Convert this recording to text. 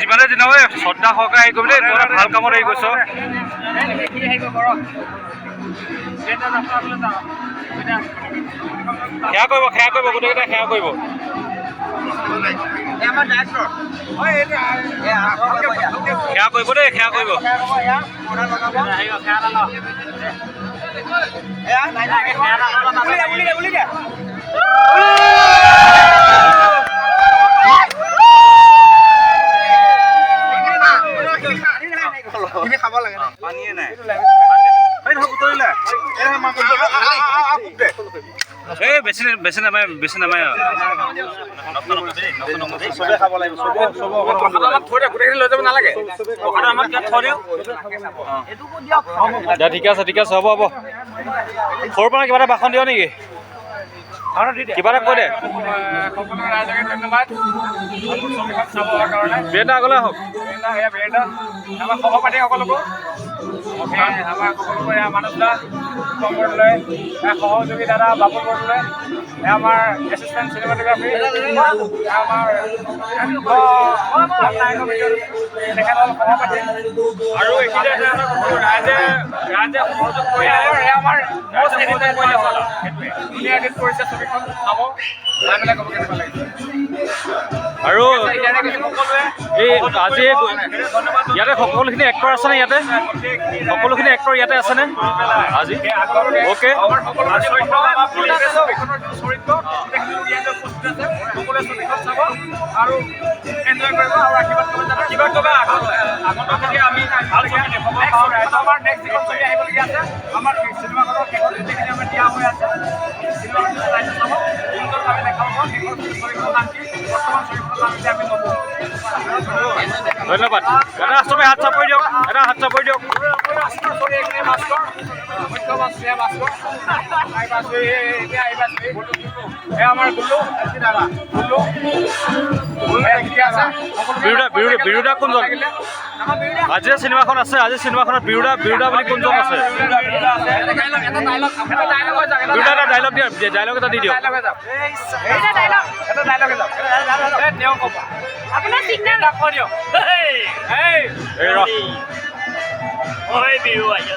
যিমানে দিন হয় শ্ৰদ্ধা সহকাৰে হেৰি কৰিবলৈ তই ভাল কামত হেৰি কৰিছ। সেয়া কৰিব গোটেইকেইটা সেয়া কৰিব। সেয়া কৰিব দেই, সেয়া কৰিব। খাব লাগে পানীয়ে নাই বেছি নামায় চবে খাব লাগিব গোটেইখিনি লৈ যাব নালাগে ঠিক আছে হ'ব সৰুৰ পৰা কিবা এটা ভাষণ দিয় নেকি? কিবা এটা কৈ দে। বিয়েটা আগলৈ আহক। আমাৰ সহপাঠীসকলকো আমাৰ সকলোকে মানৱদা বৰদলৈ সহযোগী দাদা বাবুল বৰদলৈ আমাৰ এছিষ্টেণ্ট চিনেমাটোগ্ৰাফী আমাৰ তেখেতসকল সহপাঠী আৰু এইখিনিতে ৰাইজে সহযোগ কৰি আমাৰ ধুনীয়া এডিট কৰিছে ছবিখন চাব চাই পেলাই ক'ব কেনেকুৱা লাগিছে। আৰু এই আজি ইয়াতে সকলোখিনি এক্টৰ আছেনে? ইয়াতে সকলোখিনি এক্টৰ ইয়াতে আছেনে আজি? অ'কে আৰু এনজয় কৰিব আৰু আশীৰ্বাদ কৰিব আমি আমাৰ নেক্সট যিখন ছবি আহিবলগীয়া আছে আমাৰ চিনেমাখনৰ শেষত যিখিনি আমাৰ দিয়া হৈ আছে চিনেমাখন চাব সুন্দৰভাৱে দেখা পাব। শেষৰ ছবিখনৰ নাম কি, বৰ্তমান ছবিখনৰ নাম এতিয়া আমি নকওঁ। ধন্যবাদ। এটা চবে হাত চাপৰি দিয়ক, আমাৰ গুল্লু বিৰুদা কোনজন? আজি চিনেমাখন আছে, আজি চিনেমাখনত বিৰুদা বুলি কোনজন আছে? বিৰুদা এটা ডাইলগ এটা দি দিয়ক। আপোনাৰ চিগনেল ৰাখো দিয়ক। এই ৰহ। বিহু আহি